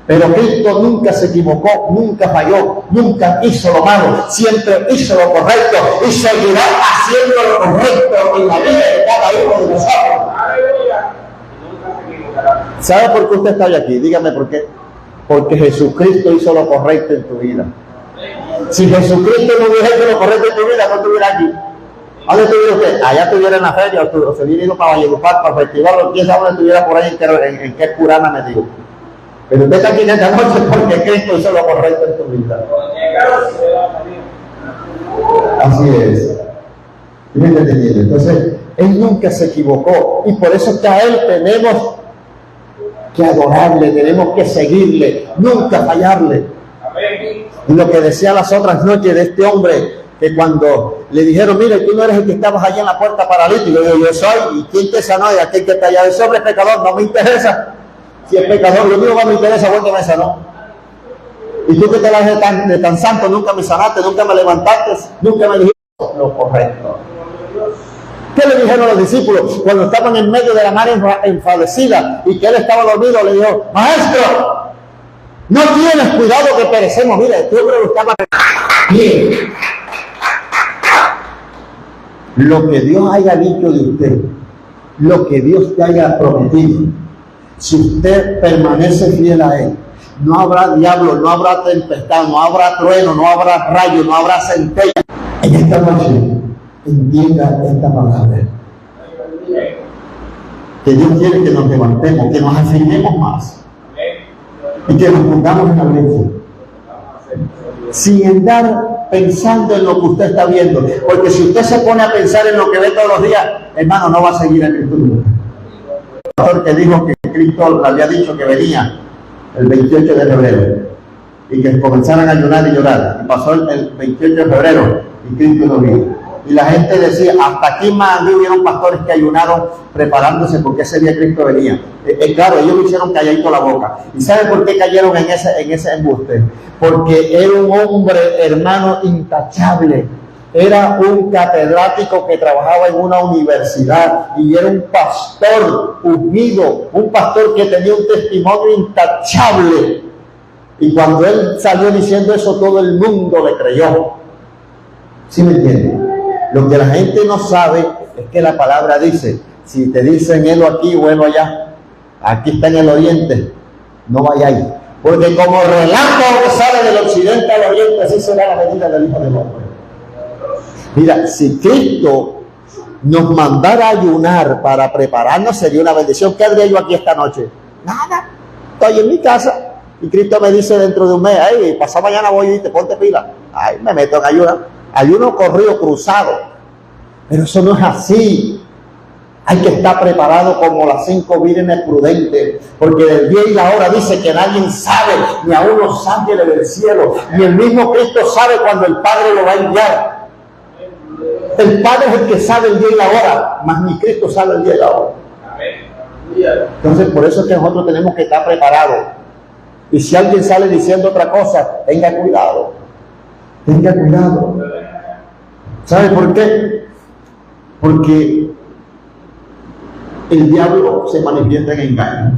A: Pero Cristo nunca se equivocó, nunca falló, nunca hizo lo malo. Siempre hizo lo correcto y seguirá haciendo lo correcto en la vida de cada uno de nosotros. ¿Sabe por qué usted está hoy aquí? Dígame por qué. Porque Jesucristo hizo lo correcto en tu vida. Si Jesucristo no hubiera hecho lo correcto en tu vida, no estuviera aquí. ¿Dónde estuviera usted? Allá estuviera en la feria, o se hubiera ido para Valledupar, para el festival, o quién sabe dónde estuviera por ahí, en qué curana me digo. Pero usted está aquí en esta noche porque Cristo hizo lo correcto en tu vida. Así es. ¿Sí me entienden? Entonces, Él nunca se equivocó. Y por eso que a Él tenemos que adorarle, tenemos que seguirle, nunca fallarle. Y lo que decía las otras noches de este hombre, que cuando le dijeron, mire, tú no eres el que estabas allá en la puerta paralítico, yo soy, ¿y quién te sanó? Y aquel que está allá, ese hombre es pecador, no me interesa. Si es pecador, lo único que me interesa fue que me sanó. Y tú que te la haces de tan santo, nunca me sanaste, nunca me levantaste, nunca me dijiste lo correcto. ¿Qué le dijeron los discípulos cuando estaban en medio de la mar enfadecida y que él estaba dormido? Le dijo, maestro, no tienes cuidado que perecemos. Mira, este hombre lo estaba... Bien. Lo que Dios haya dicho de usted, lo que Dios te haya prometido, si usted permanece fiel a Él, no habrá diablo, no habrá tempestad, no habrá trueno, no habrá rayo, no habrá centella. En esta noche, entienda esta palabra. Que Dios quiere que nos levantemos, que nos afirmemos más y que nos pongamos en la brecha, sin andar pensando en lo que usted está viendo, porque si usted se pone a pensar en lo que ve todos los días, hermano, no va a seguir a Cristo. El pastor que dijo que Cristo le había dicho que venía el 28 de febrero y que comenzaran a ayunar y llorar, y pasó el 28 de febrero y Cristo no vino. Y la gente decía, hasta aquí más hubieron pastores que ayunaron preparándose porque ese día Cristo venía. Claro, ellos lo hicieron calladito la boca. ¿Y saben por qué cayeron en ese embuste? Porque era un hombre, hermano, intachable. Era un catedrático que trabajaba en una universidad y era un pastor ungido, un pastor que tenía un testimonio intachable. Y cuando él salió diciendo eso, todo el mundo le creyó. ¿Sí me entienden? Lo que la gente no sabe es que la palabra dice, si te dicen helo aquí o helo allá, aquí está en el oriente, no vayáis. Porque como relámpago que sale del occidente al oriente, así será la venida del Hijo del Hombre. Mira, si Cristo nos mandara a ayunar para prepararnos, sería una bendición. ¿Qué haría yo aquí esta noche? Nada, estoy en mi casa. Y Cristo me dice dentro de un mes, ay, pasado mañana voy y te ponte pila. Ay, me meto en ayuno corrido, cruzado. Pero eso no es así. Hay que estar preparado como las 5 vírgenes prudentes, porque del día y la hora dice que nadie sabe, ni aun los ángeles del cielo, ni el mismo Cristo sabe cuando el Padre lo va a enviar. El Padre es el que sabe el día y la hora, mas ni Cristo sabe el día y la hora. Entonces, por eso es que nosotros tenemos que estar preparados. Y si alguien sale diciendo otra cosa, tenga cuidado. Tenga cuidado. ¿Sabe por qué? Porque el diablo se manifiesta en engaño.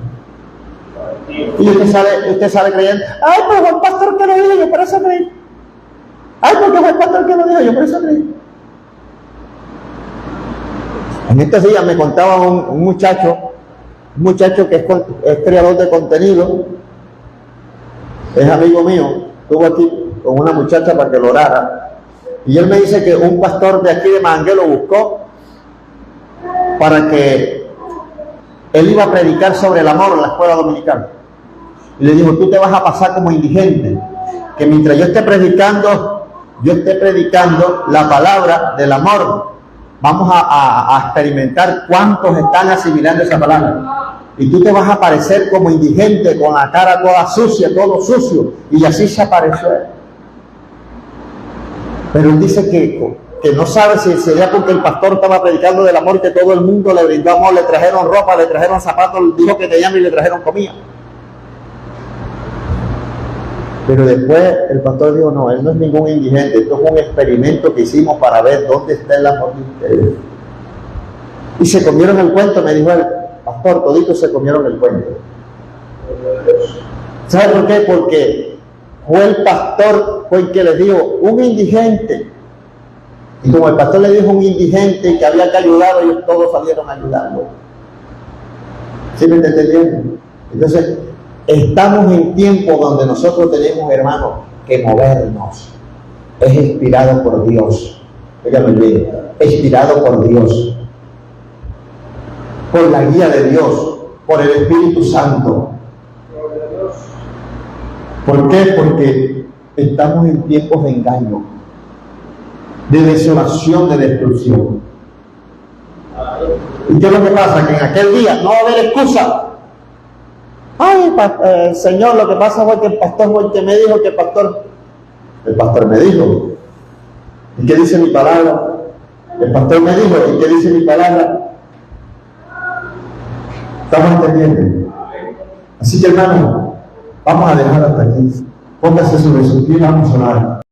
A: Y usted sale creyendo, ay, pues fue el pastor que lo dijo, yo por eso creí. Ay, porque fue el pastor que lo dijo, yo por eso creí. En estos días me contaba un muchacho que es creador de contenido, es amigo mío, estuvo aquí con una muchacha para que lo orara, y él me dice que un pastor de aquí de Mangué lo buscó para que él iba a predicar sobre el amor en la escuela dominical, y le dijo, tú te vas a pasar como indigente, que mientras yo esté predicando la palabra del amor, vamos a experimentar cuántos están asimilando esa palabra. Y tú te vas a aparecer como indigente, con la cara toda sucia, todo sucio. Y así se apareció él. Pero él dice que no sabe si sería porque el pastor estaba predicando del amor, que todo el mundo le brindó amor, le trajeron ropa, le trajeron zapatos, dijo que te llama y le trajeron comida. Pero después el pastor dijo, no, él no es ningún indigente, esto es un experimento que hicimos para ver dónde está el amor de ustedes. Y se comieron el cuento, me dijo él, pastor, toditos se comieron el cuento. ¿Sabe por qué? Porque fue el pastor el que les dijo, un indigente. Y como el pastor le dijo un indigente que había que ayudarlo, ellos todos salieron a ayudarlo. ¿Sí me está entendiendo? Entonces, estamos en tiempo donde nosotros tenemos, hermanos, que movernos. Es inspirado por Dios. Dígame bien, inspirado por Dios. Por la guía de Dios, por el Espíritu Santo. ¿Por qué? Porque estamos en tiempos de engaño, de desolación, de destrucción. ¿Y qué es lo que pasa? Que en aquel día no va a haber excusa. Ay, Señor, lo que pasa fue que el pastor fue el que me dijo que el pastor me dijo. ¿Y qué dice mi palabra? El pastor me dijo, ¿y qué dice mi palabra? ¿Estamos entendiendo? Así que, hermano, vamos a dejar hasta aquí. Póngase sobre su pie, vamos a orar.